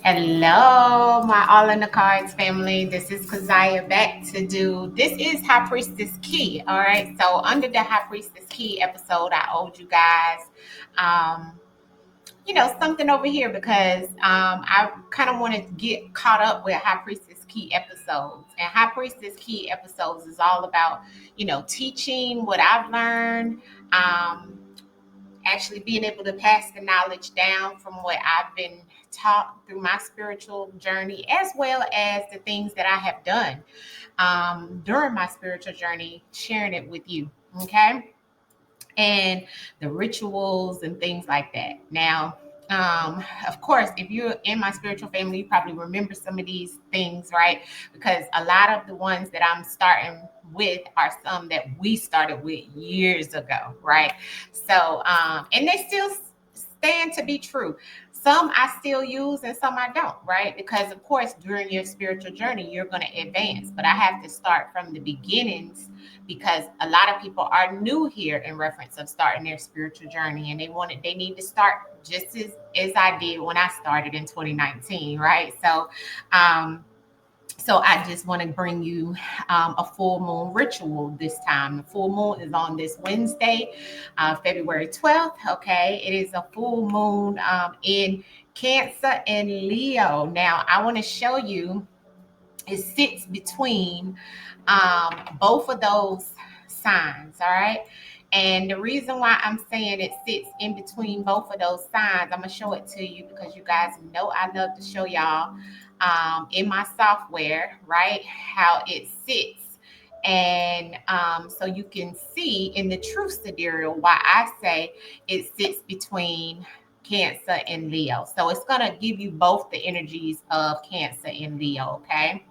Hello, my All in the Cards family. This is Keziah back to do. This is High Priestess Key. All right. So under the High Priestess Key episode, I owed you guys, um, something over here because I kind of want to get caught up with High Priestess Key episodes. And High Priestess Key episodes is all about, teaching what I've learned. Um, Actually being able to pass the knowledge down from what I've been taught through my spiritual journey, as well as the things that I have done during my spiritual journey, sharing it with you. Okay. And the rituals and things like that. Now, of course, if you're in my spiritual family, you probably remember some of these things, right? Because a lot of the ones that I'm starting with are some that we started with years ago, right? So, and they still stand to be true. Some I still use and some I don't, right? Because, of course, during your spiritual journey, you're going to advance. But I have to start from the beginnings because a lot of people are new here in reference of starting their spiritual journey, and they need to start just as I did when I started in 2019, right? So I just want to bring you a full moon ritual this time. The full moon is on this Wednesday, February 12th. Okay, it is a full moon in Cancer and Leo. Now I want to show you, it sits between both of those signs. All right. And the reason why I'm saying it sits in between both of those signs, I'm going to show it to you because you guys know I love to show y'all in my software, right, how it sits. And so you can see in the truth sidereal why I say it sits between Cancer and Leo. So it's going to give you both the energies of Cancer and Leo. Okay.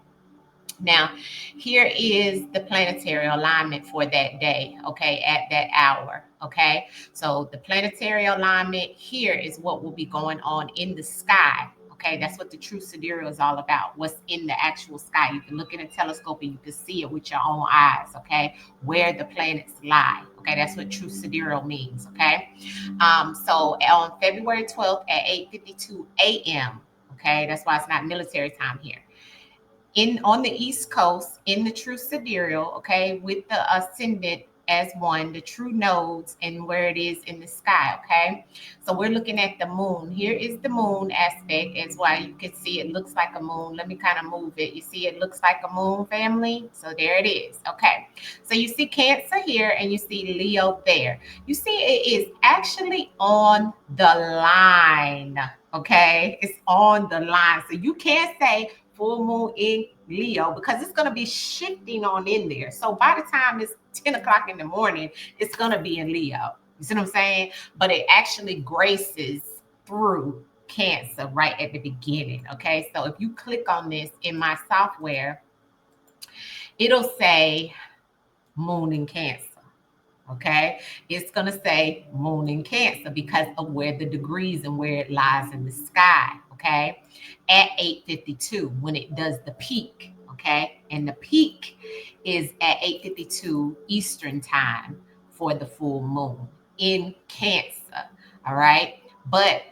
Now, here is the planetary alignment for that day, okay, at that hour, okay? So the planetary alignment here is what will be going on in the sky, okay? That's what the true sidereal is all about, what's in the actual sky. You can look in a telescope and you can see it with your own eyes, okay, where the planets lie, okay? That's what true sidereal means, okay? So on February 12th at 8:52 a.m., okay, that's why it's not military time here in on the East Coast in the true sidereal, okay, with the ascendant as one, the true nodes, and where it is in the sky, okay? So we're looking at the moon. Here is the moon aspect as well. You can see it looks like a moon. Let me kind of move it. You see it looks like a moon, family? So there it is, okay? So you see Cancer here and you see Leo there. You see it is actually on the line, okay? It's on the line. So you can't say full moon in Leo because it's going to be shifting on in there. So by the time it's 10 o'clock in the morning, it's going to be in Leo. You see what I'm saying? But it actually graces through Cancer right at the beginning. Okay. So if you click on this in my software, it'll say moon in Cancer. Okay, it's going to say moon in Cancer because of where the degrees and where it lies in the sky. Okay, at 8:52 when it does the peak. Okay, and the peak is at 8:52 Eastern time for the full moon in Cancer. All right, but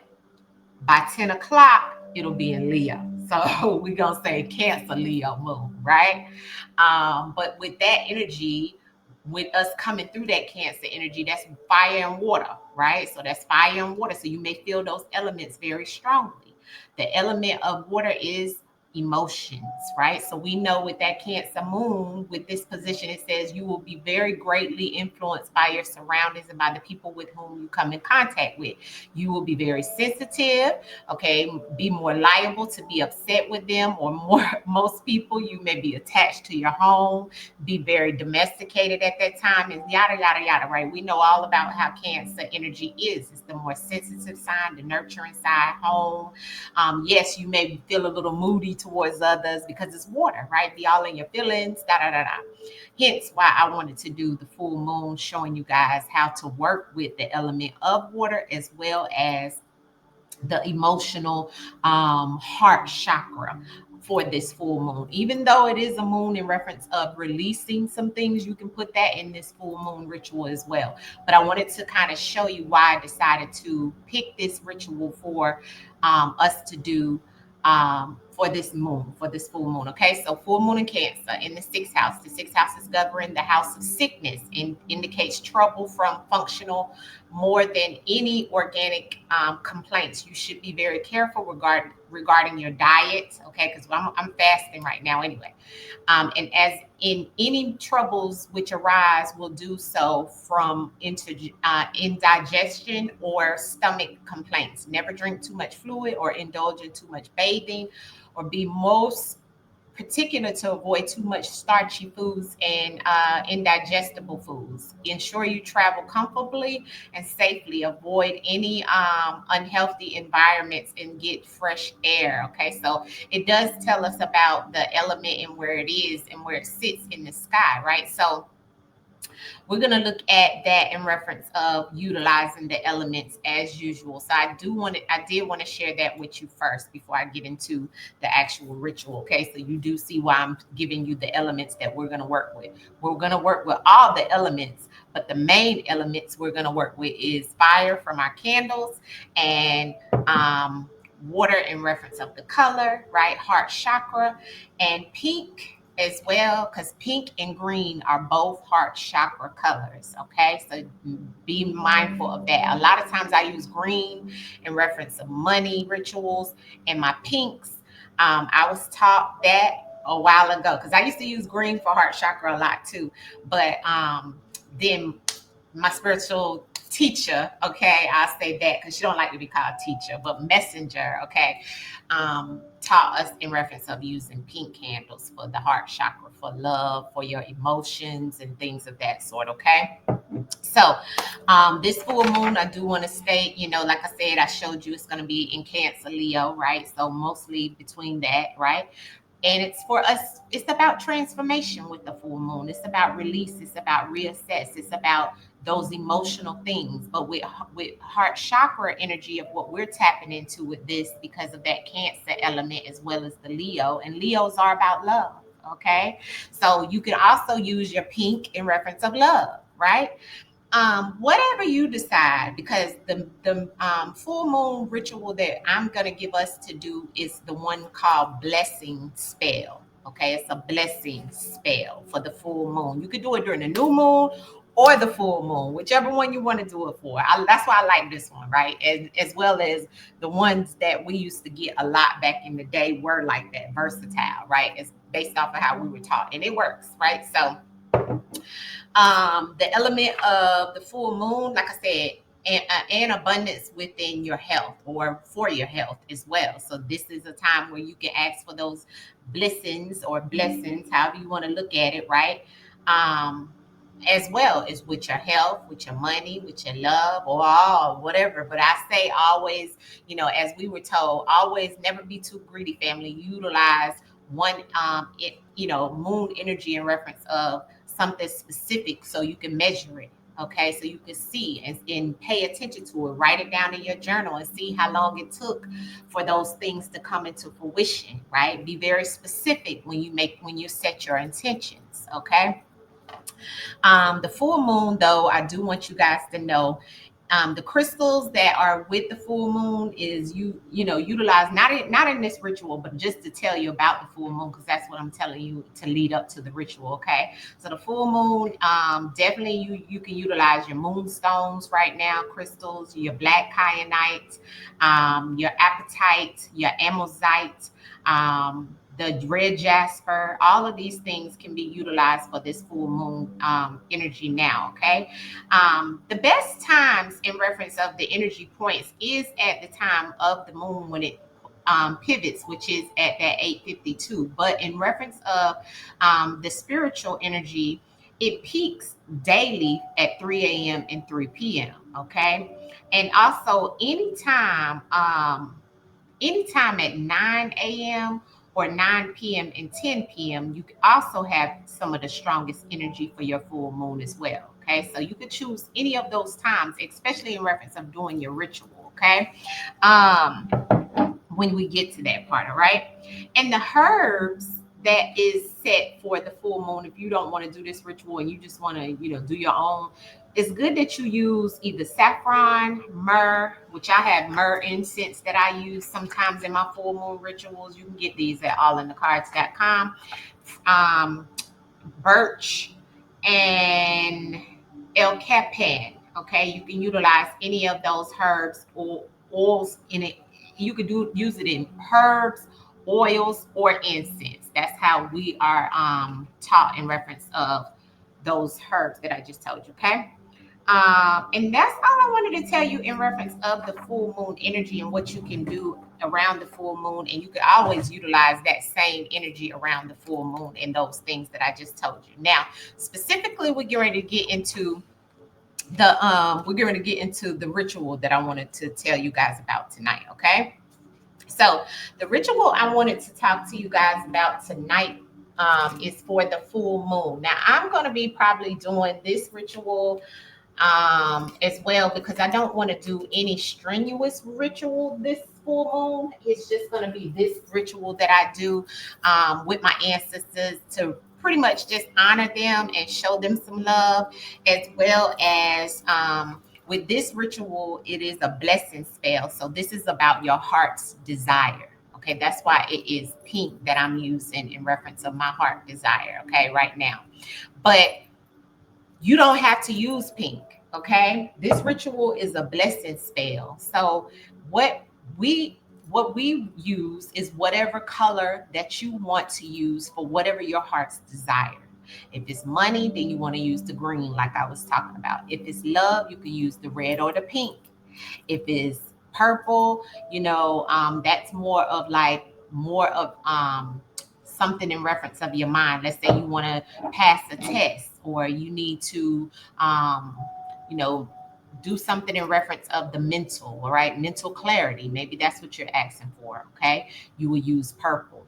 by 10 o'clock it'll be in Leo. So we're gonna say Cancer Leo moon, right? But with that energy, with us coming through that Cancer energy, that's fire and water, right? So that's fire and water. So you may feel those elements very strongly. The element of water is emotions, right? So we know with that Cancer moon, with this position, it says you will be very greatly influenced by your surroundings and by the people with whom you come in contact with. You will be very sensitive, okay, be more liable to be upset with them, or more most people you may be attached to your home, be very domesticated at that time, and yada yada yada, right? We know all about how Cancer energy is. It's the more sensitive side, the nurturing side, home. Yes, you may feel a little moody towards others because it's water, right? Be all in your feelings, da da da da. Hence why I wanted to do the full moon, showing you guys how to work with the element of water as well as the emotional heart chakra for this full moon. Even though it is a moon in reference of releasing some things, you can put that in this full moon ritual as well. But I wanted to kind of show you why I decided to pick this ritual for us to do for this moon, for this full moon. Okay, so full moon in Cancer in the sixth house. The sixth house is governed the house of sickness and indicates trouble from functional more than any organic complaints. You should be very careful regarding your diet. Okay, because I'm fasting right now anyway. And as in any troubles which arise will do so from indigestion or stomach complaints. Never drink too much fluid or indulge in too much bathing, or be most particular to avoid too much starchy foods and indigestible foods. Ensure you travel comfortably and safely. Avoid any unhealthy environments and get fresh air. Okay, so it does tell us about the element and where it is and where it sits in the sky, right? So we're going to look at that in reference of utilizing the elements as usual. So I did want to share that with you first before I get into the actual ritual. Okay, so you do see why I'm giving you the elements that we're going to work with. We're going to work with all the elements, but the main elements we're going to work with is fire from our candles, and water in reference of the color, right? Heart chakra, and pink as well, because pink and green are both heart chakra colors. Okay, so be mindful of that. A lot of times I use green in reference of money rituals, and my pinks, I was taught that a while ago, because I used to use green for heart chakra a lot too, but then my spiritual teacher, okay, I'll say that because she don't like to be called teacher, but messenger, okay, taught us in reference of using pink candles for the heart chakra, for love, for your emotions and things of that sort. Okay, so this full moon, I do want to state, like I said, I showed you it's going to be in Cancer, Leo, right? So mostly between that, right? And it's for us, it's about transformation with the full moon. It's about release. It's about reassess. It's about those emotional things. But with heart chakra energy of what we're tapping into with this, because of that Cancer element as well as the Leo. And Leos are about love. Okay. So you can also use your pink in reference of love, right? Whatever you decide, because the full moon ritual that I'm going to give us to do is the one called blessing spell. Okay, it's a blessing spell for the full moon. You could do it during the new moon or the full moon, whichever one you want to do it for. That's why I like this one, right? As well as the ones that we used to get a lot back in the day were like that, versatile, right? It's based off of how we were taught, and it works, right? So the element of the full moon, like I said, and abundance within your health or for your health as well. So this is a time where you can ask for those blessings, however you want to look at it, right? Um, as well as with your health, with your money, with your love, or all whatever. But I say always, as we were told, always never be too greedy, family. Utilize one moon energy in reference of something specific so you can measure it. Okay, so you can see and pay attention to it. Write it down in your journal and see how long it took for those things to come into fruition, right? Be very specific when you set your intentions. Okay. The full moon, though, I do want you guys to know, the crystals that are with the full moon is utilize not in this ritual, but just to tell you about the full moon, because that's what I'm telling you to lead up to the ritual. Okay, so the full moon, definitely you can utilize your moonstones right now, crystals, your black kyanite, your apatite, your amosite, the red jasper. All of these things can be utilized for this full moon energy now. Okay, the best times in reference of the energy points is at the time of the moon when it pivots, which is at that 8:52. But in reference of the spiritual energy, it peaks daily at 3 a.m. and 3 p.m. Okay, and also anytime at 9 a.m. or 9 p.m. and 10 p.m., you can also have some of the strongest energy for your full moon as well. Okay, so you could choose any of those times, especially in reference of doing your ritual. Okay, when we get to that part, all right? And the herbs that is set for the full moon, if you don't want to do this ritual and you just want to, do your own, it's good that you use either saffron, myrrh, which I have myrrh incense that I use sometimes in my full moon rituals. You can get these at allinthecards.com. Um, Birch, and El Capan. Okay, you can utilize any of those herbs or oils in it. You could use it in herbs, oils, or incense. That's how we are taught in reference of those herbs that I just told you. Okay. And that's all I wanted to tell you in reference of the full moon energy and what you can do around the full moon. And you can always utilize that same energy around the full moon and those things that I just told you. Now, specifically, we're getting ready to get into the ritual that I wanted to tell you guys about tonight. Okay. So the ritual I wanted to talk to you guys about tonight is for the full moon. Now, I'm going to be probably doing this ritual as well, because I don't want to do any strenuous ritual this full moon. It's just going to be this ritual that I do with my ancestors to pretty much just honor them and show them some love, as well as with this ritual, it is a blessing spell. So this is about your heart's desire. Okay, that's why it is pink that I'm using in reference of my heart desire. Okay, right now, but you don't have to use pink. Okay, this ritual is a blessing spell. So what we what we use is whatever color that you want to use for whatever your heart's desire. If it's money, then you want to use the green, like I was talking about. If it's love, you can use the red or the pink. If it's purple, that's more of something in reference of your mind. Let's say you want to pass a test, or you need to you know do something in reference of the mental, all right, mental clarity. Maybe that's what you're asking for. Okay, you will use purple.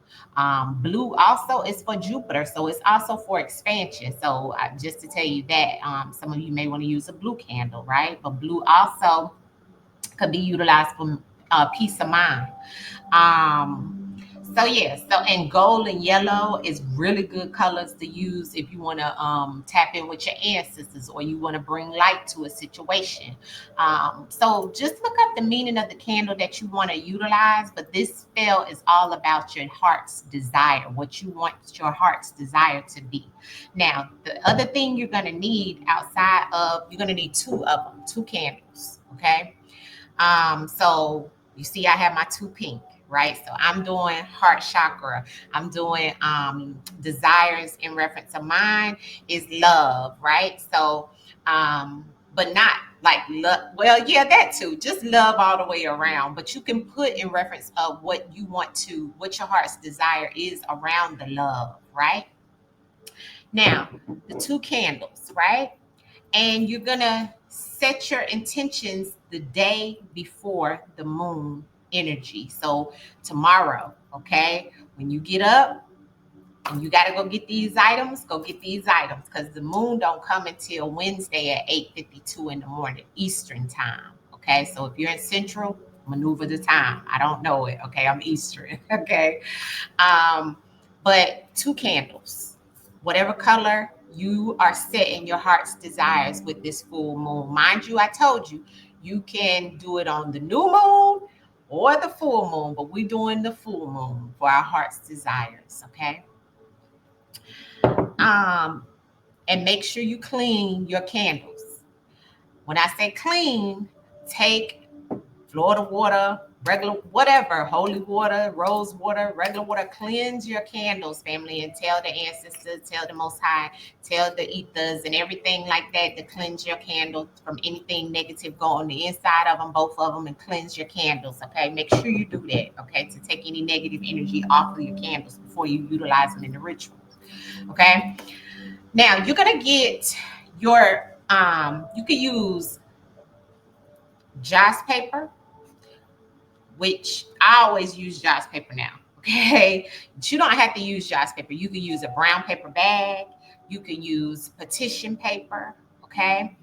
Blue also is for Jupiter, so it's also for expansion. So just to tell you that, some of you may want to use a blue candle, right? But blue also could be utilized for peace of mind. Um, so yeah, and gold and yellow is really good colors to use if you want to tap in with your ancestors, or you want to bring light to a situation. So just look up the meaning of the candle that you want to utilize. But this spell is all about your heart's desire, what you want your heart's desire to be. Now, the other thing you're going to need you're going to need two of them, two candles. Okay. So you see, I have my two pink, right? So I'm doing heart chakra. I'm doing desires in reference to mine is love, right? So, but not like love. Well, yeah, that too. Just love all the way around. But you can put in reference of what your heart's desire is around the love, right? Now, the two candles, right? And you're gonna set your intentions the day before the moon energy. So tomorrow, okay, when you get up and you got to go get these items, because the moon don't come until Wednesday at 8:52 in the morning Eastern time. Okay, so if you're in Central, maneuver the time. I don't know it. Okay, I'm Eastern. Okay, um, but two candles, whatever color you are setting your heart's desires with this full moon. Mind you, I told you, you can do it on the new moon or the full moon, but we're doing the full moon for our heart's desires. Okay. Um, and make sure you clean your candles. When I say clean, take Florida water, regular, whatever, holy water, rose water, regular water. Cleanse your candles, family, and tell the ancestors, tell the Most High, tell the ethers and everything like that to cleanse your candles from anything negative. Go on the inside of them, both of them, and cleanse your candles. Okay, make sure you do that. Okay, to take any negative energy off of your candles before you utilize them in the ritual. Okay, now you're gonna get your you can use joss paper, which I always use joss paper now. Okay, but you don't have to use joss paper. You can use a brown paper bag. You can use petition paper. Okay,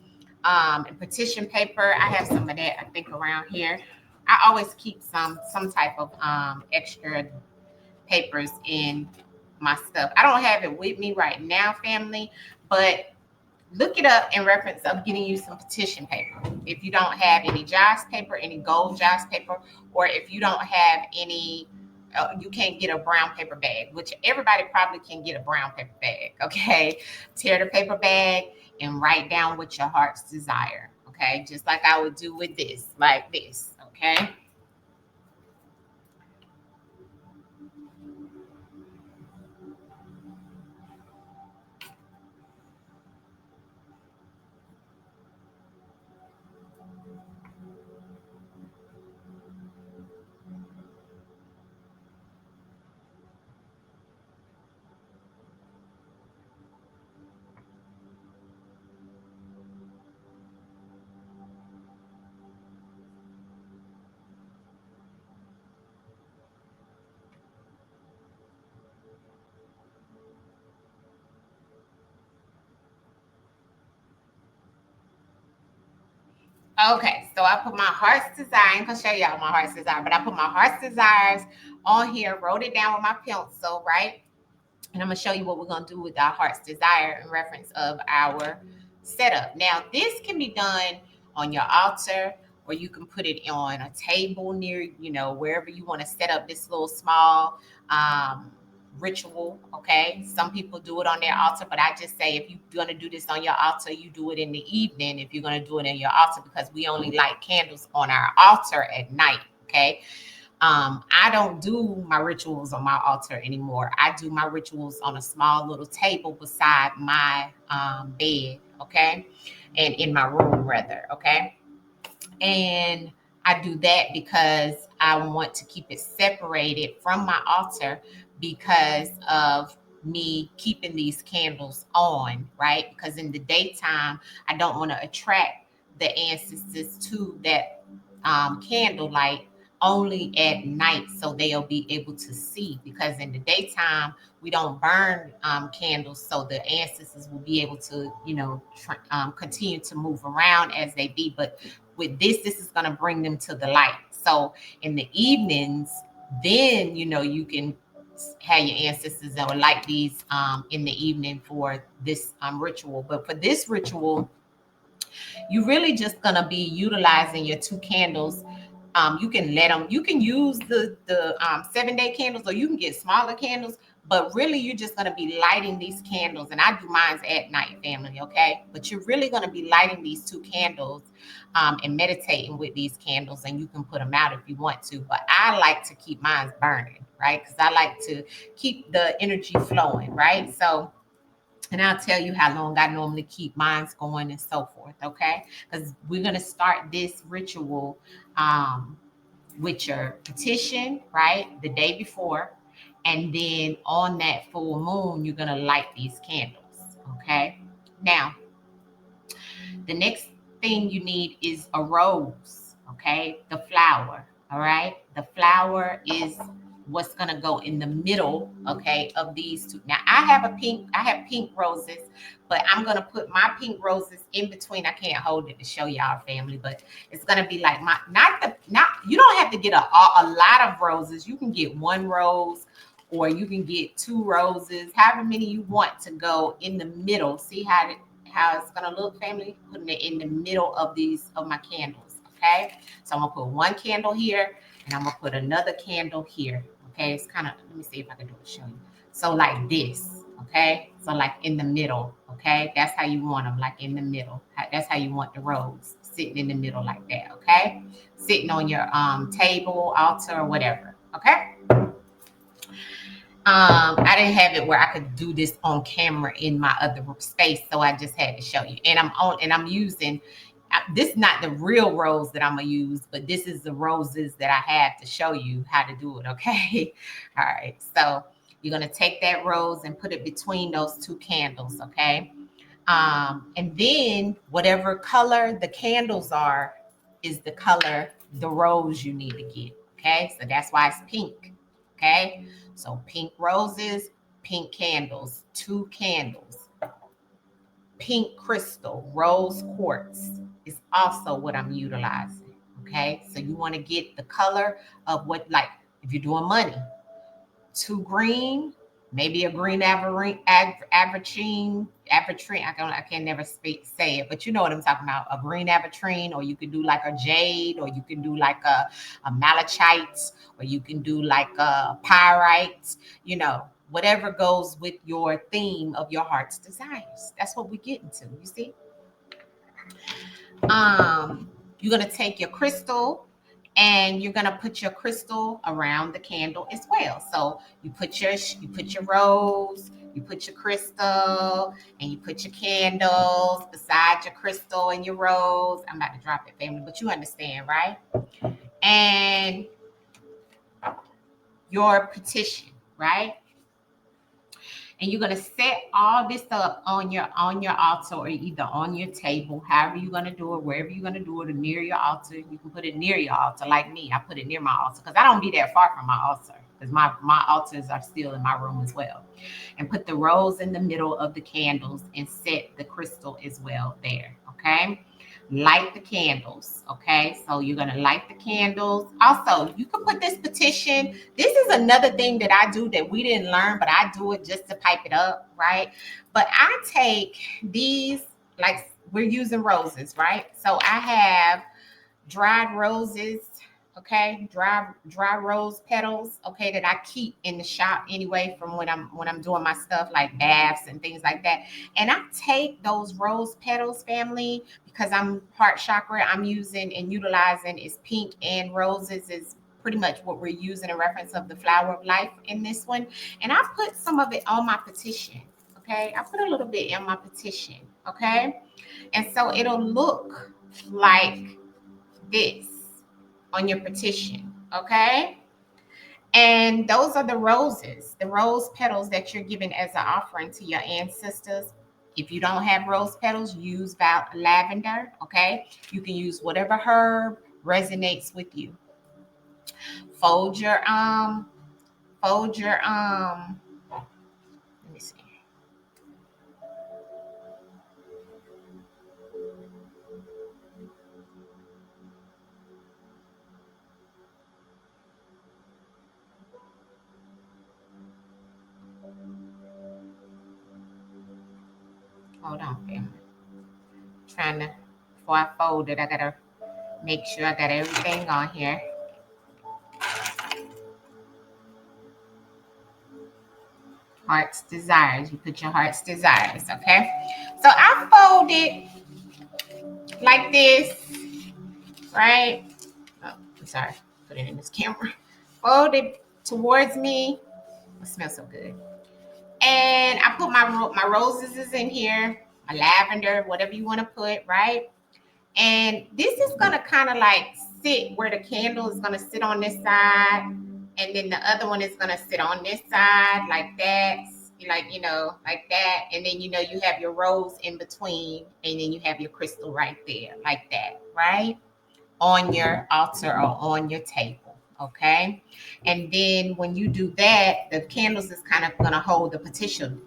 and petition paper, I have some of that, I think, around here. I always keep some type of extra papers in my stuff. I don't have it with me right now, family, but Look it up in reference of getting you some petition paper. If you don't have any joss paper, any gold joss paper, or if you don't have any, you can't get a brown paper bag, which everybody probably can get a brown paper bag. Okay, tear the paper bag and write down what your heart's desire. Okay, just like I would do with this, like this. Okay. Okay, so I put my heart's desire. I'm gonna show y'all my heart's desire, but I put my heart's desires on here, wrote it down with my pencil, right? And I'm gonna show you what we're gonna do with our heart's desire in reference of our setup. Now, this can be done on your altar, or you can put it on a table near, wherever you want to set up this little small ritual. Okay, some people do it on their altar, but I just say if you're gonna do this on your altar, you do it in the evening. If you're gonna do it in your altar, because we only light candles on our altar at night. Okay. I don't do my rituals on my altar anymore. I do my rituals on a small little table beside my bed, okay? And in my room, rather, okay? And I do that because I want to keep it separated from my altar because of me keeping these candles on, right? Because in the daytime, I don't want to attract the ancestors to that candlelight, only at night so they'll be able to see, because in the daytime we don't burn candles, so the ancestors will be able to continue to move around as they be. But with this is going to bring them to the light. So in the evenings, then you can have your ancestors that would light these in the evening for this ritual. But for this ritual, you really just gonna be utilizing your two candles. You can let them. You can use the 7-day candles, or you can get smaller candles. But really, you're just gonna be lighting these candles, and I do mine at night, family. Okay, but you're really gonna be lighting these two candles and meditating with these candles, and you can put them out if you want to. But I like to keep mine burning, right? Because I like to keep the energy flowing, right? So, and I'll tell you how long I normally keep mine going and so forth, okay? Because we're going to start this ritual um, with your petition, right? The day before. And then on that full moon, you're going to light these candles, okay? Now, the next thing you need is a rose, okay? The flower, all right? The flower is what's gonna go in the middle, okay, of these two. Now I have pink roses, but I'm gonna put my pink roses in between. I can't hold it to show y'all, family, but it's gonna be like not you don't have to get a lot of roses. You can get one rose, or you can get two roses, however many you want to go in the middle. See how it's gonna look, family? Putting it in the middle of my candles. Okay. So I'm gonna put one candle here, and I'm gonna put another candle here. Okay. It's kind of, let me see if I can do it, show you. So like this. Okay. So like in the middle. Okay. That's how you want them, like in the middle. That's how you want the rose, sitting in the middle like that. Okay. Sitting on your table, altar, or whatever. Okay. I didn't have it where I could do this on camera in my other space, so I just had to show you. And I'm using this is not the real rose that I'm gonna use, but this is the roses that I have to show you how to do it. Okay. All right. So you're gonna take that rose and put it between those two candles. Okay. And then whatever color the candles are is the color the rose you need to get. Okay. So that's why it's pink. Okay. So pink roses, pink candles, two candles. Pink crystal, rose quartz is also what I'm utilizing. Okay. So you want to get the color of what, like if you're doing money, two green, maybe a green avertrine. I can never say it, but you know what I'm talking about. A green avertrine, or you could do like a jade, or you can do like a malachite, or you can do like a pyrite, whatever goes with your theme of your heart's desires. That's what we're getting to, you see. You're going to take your crystal and you're going to put your crystal around the candle as well. So you put your rose, you put your crystal, and you put your candles beside your crystal and your rose. I'm about to drop it, family, but you understand, right? And your petition, right? And you're gonna set all this up on your altar, or either on your table, however you're gonna do it, wherever you're gonna do it, or near your altar. You can put it near your altar, like me. I put it near my altar because I don't be that far from my altar, because my altars are still in my room as well. And put the rose in the middle of the candles and set the crystal as well there. Okay. Light the candles. Okay. So you're going to light the candles. Also, you can put this petition. This is another thing that I do that we didn't learn, but I do it just to pipe it up. Right. But I take these, like we're using roses, right? So I have dried roses, okay, dry rose petals, okay, that I keep in the shop anyway from when I'm doing my stuff like baths and things like that. And I take those rose petals, family, because I'm heart chakra, I'm using and utilizing is pink, and roses is pretty much what we're using in reference of the flower of life in this one. And I put some of it on my petition. Okay, I put a little bit in my petition. Okay, and so it'll look like this on your petition, okay? And those are the rose petals that you're giving as an offering to your ancestors. If you don't have rose petals, use lavender, okay? You can use whatever herb resonates with you. Fold your let me see. Hold on, family. Trying to Before I fold it, I gotta make sure I got everything on here. Heart's desires. You put your heart's desires, okay? So I fold it like this, right? Oh, I'm sorry. Put it in this camera. Fold it towards me. It smells so good. And I put my roses is in here, my lavender, whatever you want to put, right? And this is gonna kind of like sit where the candle is gonna sit on this side, and then the other one is gonna sit on this side like that, like that. And then you have your rose in between, and then you have your crystal right there, like that, right? On your altar or on your table. Okay. And then when you do that, the candles is kind of gonna hold the petition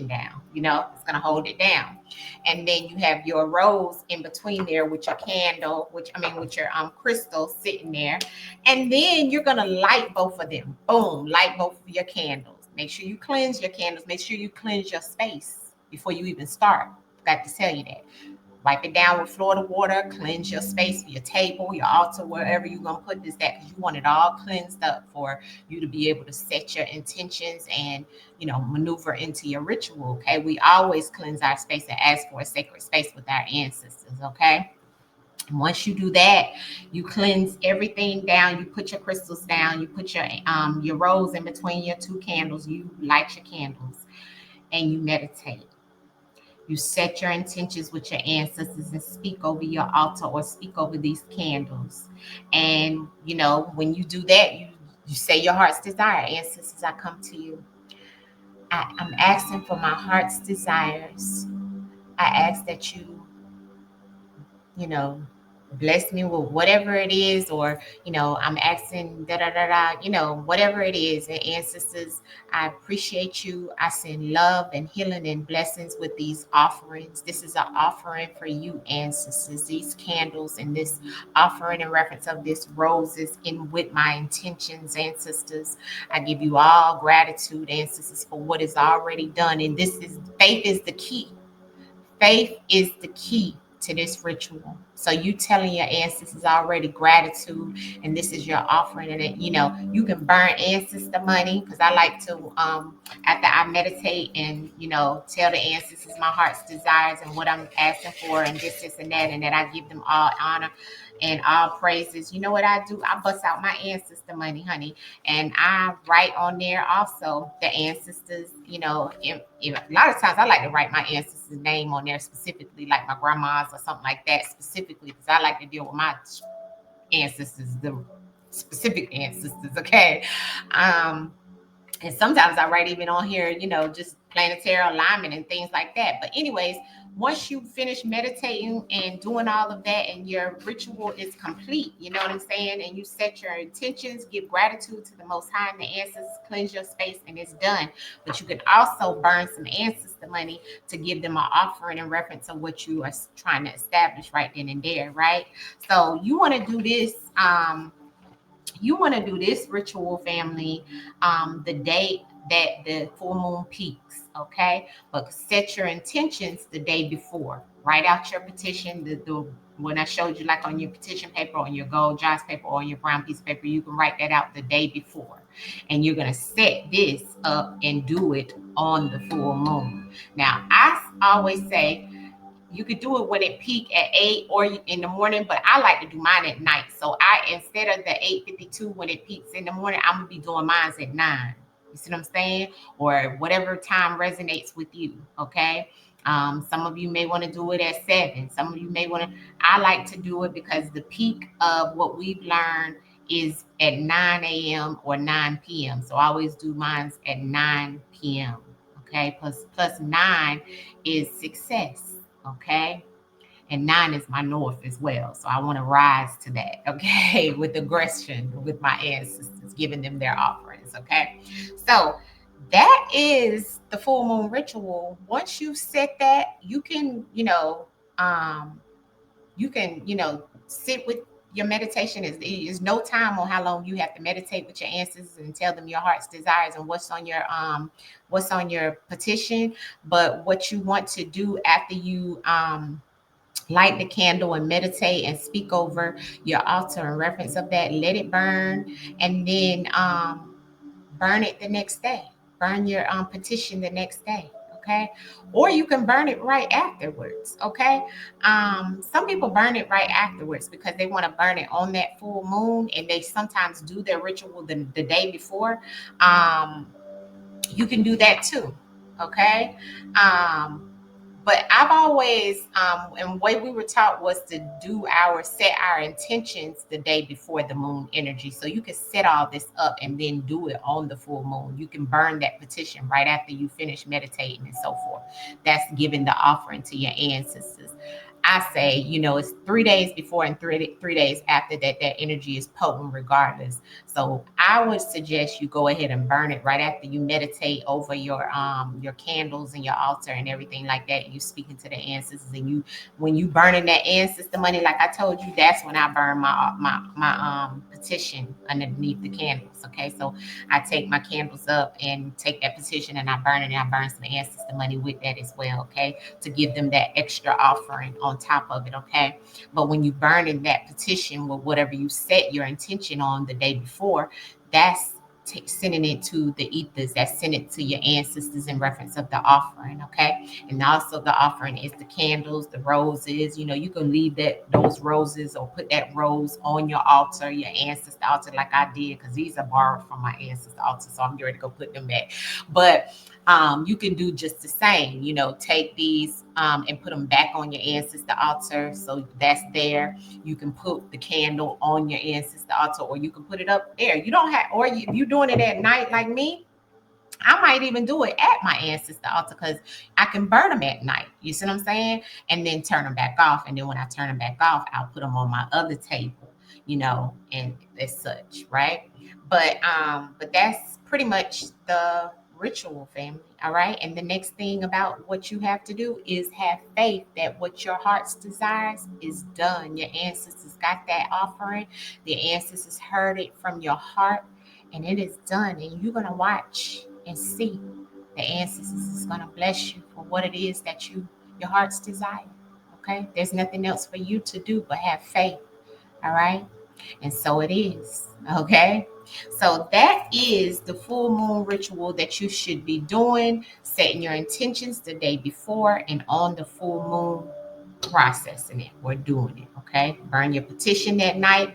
down, it's gonna hold it down. And then you have your rose in between there with your candle, with your crystal sitting there. And then you're gonna light both of them. Boom, light both of your candles. Make sure you cleanse your candles, make sure you cleanse your space before you even start. Got to tell you that. Wipe it down with Florida water, cleanse your space, your table, your altar, wherever you're going to put this at, because you want it all cleansed up for you to be able to set your intentions and, maneuver into your ritual, okay? We always cleanse our space and ask for a sacred space with our ancestors, okay? And once you do that, you cleanse everything down. You put your crystals down. You put your rose in between your two candles. You light your candles and you meditate. You set your intentions with your ancestors and speak over your altar or speak over these candles. And, when you do that, you say your heart's desire. Ancestors, I come to you. I'm asking for my heart's desires. I ask that you, you know, bless me with whatever it is, or I'm asking da da da da, whatever it is. And ancestors, I appreciate you. I send love and healing and blessings with these offerings. This is an offering for you, ancestors. These candles and this offering in reference of this roses in with my intentions, ancestors. I give you all gratitude, ancestors, for what is already done. And this is faith is the key. Faith is the key to this ritual. So you telling your ancestors already gratitude, and this is your offering, and you can burn ancestor money, because I like to after I meditate and tell the ancestors my heart's desires and what I'm asking for, and this and that, and that I give them all honor and all praises. You know what I do? I bust out my ancestor money, honey, and I write on there also the ancestors. A lot of times I like to write my ancestors' name on there specifically, like my grandma's or something like that specifically, because I like to deal with my ancestors, the specific ancestors. Okay. And sometimes I write even on here, just planetary alignment and things like that. But anyways, once you finish meditating and doing all of that and your ritual is complete, you know what I'm saying? And you set your intentions, give gratitude to the Most High and the ancestors, cleanse your space, and it's done. But you can also burn some ancestor money to give them an offering in reference of what you are trying to establish right then and there, right? So you want to do this. Ritual, family, the day that the full moon peaks, okay? But set your intentions the day before. Write out your petition. The when I showed you, like on your petition paper, on your gold joss paper, or on your brown piece of paper, you can write that out the day before. And you're gonna set this up and do it on the full moon. Now, I always say you could do it when it peak at 8 or in the morning, but I like to do mine at night. So instead of the 8:52 when it peaks in the morning, I'm gonna be doing mine at 9. You see what I'm saying? Or whatever time resonates with you. Okay. Some of you may want to do it at 7. Some of you may want to. I like to do it because the peak of what we've learned is at 9 a.m. or 9 p.m. So I always do mine at 9 p.m. Okay. Plus 9 is success. Okay. And 9 is my north as well. So I want to rise to that. Okay. With aggression with my ancestors, giving them their offerings. Okay. So that is the full moon ritual. Once you set that, you can, um, sit with your meditation. Is no time on how long you have to meditate with your ancestors and tell them your heart's desires and what's on your petition. But what you want to do after you light the candle and meditate and speak over your altar in reference of that, let it burn, and then burn it the next day. Burn your petition the next day. Okay. Or you can burn it right afterwards. Okay. Some people burn it right afterwards because they want to burn it on that full moon, and they sometimes do their ritual the day before. You can do that too. Okay. But I've always, and the way we were taught was to set our intentions the day before the moon energy. So you can set all this up and then do it on the full moon. You can burn that petition right after you finish meditating and so forth. That's giving the offering to your ancestors. I say, it's 3 days before and three days after that energy is potent regardless. So I would suggest you go ahead and burn it right after you meditate over your candles and your altar and everything like that. And you speaking to the ancestors, and when you burning that ancestor money, like I told you, that's when I burn my petition underneath the candles. Okay, so I take my candles up and take that petition and I burn it, and I burn some ancestor money with that as well. Okay, to give them that extra offering on top of it. Okay, but when you burn in that petition with whatever you set your intention on the day before, that's sending it to the ethers. That's sending it to your ancestors in reference of the offering. Okay, and also the offering is the candles, the roses. You can leave those roses or put that rose on your altar, your ancestor altar, like I did, because these are borrowed from my ancestor altar, so I'm ready to go put them back. But you can do just the same. Take these and put them back on your ancestor altar, so that's there. You can put the candle on your ancestor altar, or you can put it up there. You don't have, or if you're doing it at night like me, I might even do it at my ancestor altar because I can burn them at night. You see what I'm saying? And then turn them back off. And then when I turn them back off, I'll put them on my other table, and as such, right? But that's pretty much the ritual, family. All right. And the next thing about what you have to do is have faith that what your heart's desires is done. Your ancestors got that offering. The ancestors heard it from your heart, and it is done. And you're gonna watch and see the ancestors is gonna bless you for what it is that your heart's desire. Okay. There's nothing else for you to do but have faith. All right. And so it is. Okay. So that is the full moon ritual that you should be doing, setting your intentions the day before and on the full moon, processing it. We're doing it. Okay. Burn your petition that night.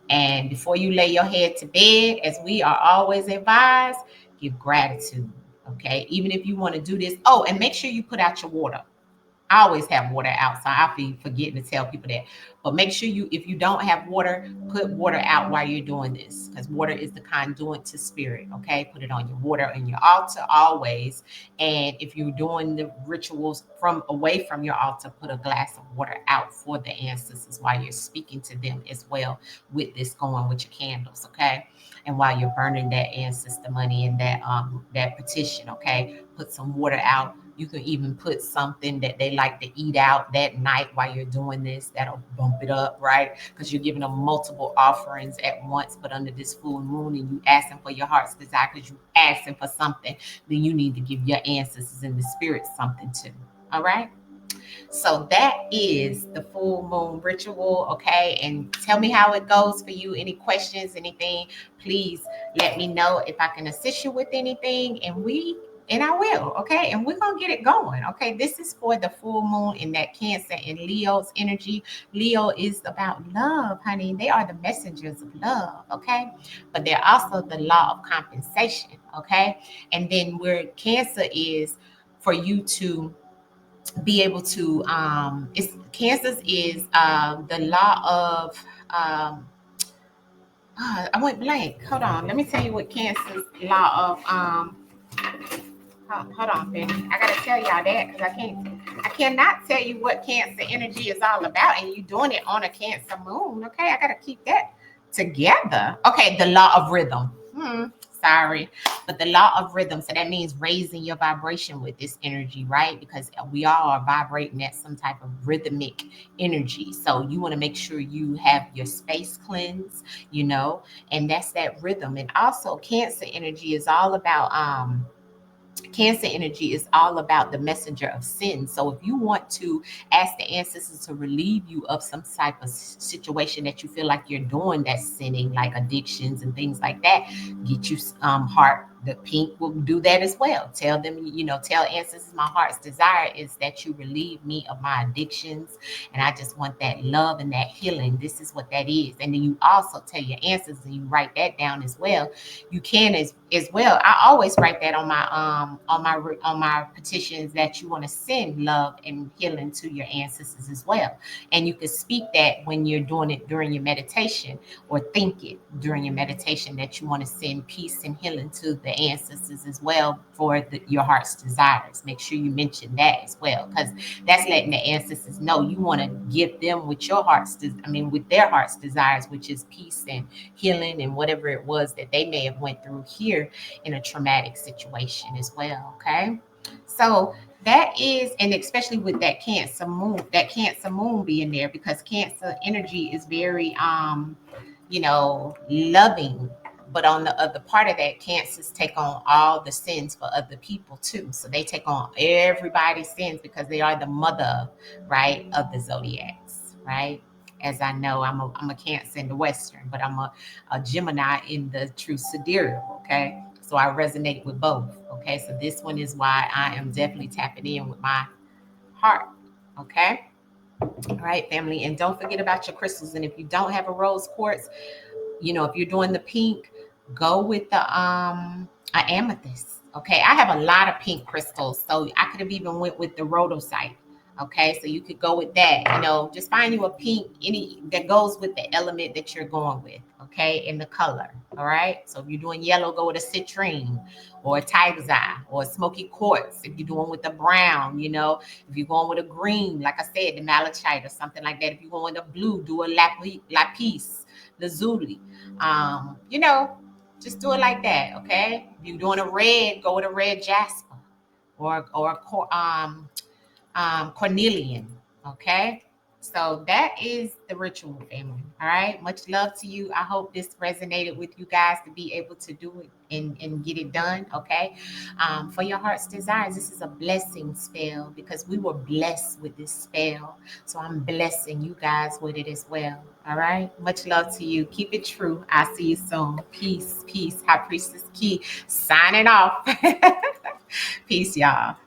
And before you lay your head to bed, as we are always advised, give gratitude. Okay. Even if you want to do this. Oh, and make sure you put out your water. I always have water outside. I be forgetting to tell people that. But make sure if you don't have water, put water out while you're doing this, because water is the conduit to spirit. Okay, put it on your water and your altar always. And if you're doing the rituals from away from your altar, put a glass of water out for the ancestors while you're speaking to them as well, with this going with your candles. Okay, and while you're burning that ancestor money and that petition. Okay, put some water out. You can even put something that they like to eat out that night while you're doing this. That'll bump it up, right? Because you're giving them multiple offerings at once, but under this full moon, and you asking for your heart's desire because you asking for something, then you need to give your ancestors and the spirit something too. All right. So that is the full moon ritual. Okay. And tell me how it goes for you. Any questions, anything, please let me know if I can assist you with anything. And I will. Okay. And we're going to get it going. Okay. This is for the full moon in that Cancer and Leo's energy. Leo is about love, honey. They are the messengers of love. Okay. But they're also the law of compensation. Okay. And then where Cancer is for you to be able to it's Kansas is the law of I went blank. Hold on, let me tell you what Kansas law of hold on, baby. I gotta tell y'all that because I cannot tell you what Cancer energy is all about, and you doing it on a Cancer moon. Okay, I gotta keep that together. Okay, the law of rhythm. Sorry, but the law of rhythm. So that means raising your vibration with this energy, right? Because we all are vibrating at some type of rhythmic energy. So you want to make sure you have your space cleansed, and that's that rhythm. And also, Cancer energy is all about the messenger of sin. So if you want to ask the ancestors to relieve you of some type of situation that you feel like you're doing that's sinning, like addictions and things like that, get you heart. The pink will do that as well. Tell them, tell ancestors, my heart's desire is that you relieve me of my addictions. And I just want that love and that healing. This is what that is. And then you also tell your ancestors, and you write that down as well. You can as well. I always write that on my petitions, that you want to send love and healing to your ancestors as well. And you can speak that when you're doing it during your meditation, or think it during your meditation, that you want to send peace and healing to the ancestors as well for your heart's desires. Make sure you mention that as well, because that's letting the ancestors know you want to give them with with their heart's desires, which is peace and healing and whatever it was that they may have went through here in a traumatic situation as well. Okay, so that is, and especially with that Cancer moon being there, because Cancer energy is very loving. But on the other part of that, Cancers take on all the sins for other people too. So they take on everybody's sins because they are the mother, right, of the zodiacs, right? As I know, I'm a Cancer in the Western, but I'm a Gemini in the true sidereal, okay? So I resonate with both, okay? So this one is why I am definitely tapping in with my heart, okay? All right, family. And don't forget about your crystals. And if you don't have a rose quartz, if you're doing the pink, go with the amethyst. Okay, I have a lot of pink crystals, so I could have even went with the rhodosite. Okay, so you could go with that. You know, just find you a pink, any that goes with the element that you're going with. Okay, in the color. All right. So if you're doing yellow, go with a citrine or a tiger's eye or a smoky quartz. If you're doing with the brown, you know, if you're going with a green, like I said, the malachite or something like that. If you're going with a blue, do a lapis lazuli. You know, just do it like that. Okay. If you're doing a red, go with a red jasper or cornelian. Okay. So that is the ritual, family. All right. Much love to you. I hope this resonated with you guys to be able to do it and get it done. Okay. For your heart's desires, this is a blessing spell because we were blessed with this spell. So I'm blessing you guys with it as well. All right. Much love to you. Keep it true. I'll see you soon. Peace. Peace. High Priestess Key signing off. Peace, y'all.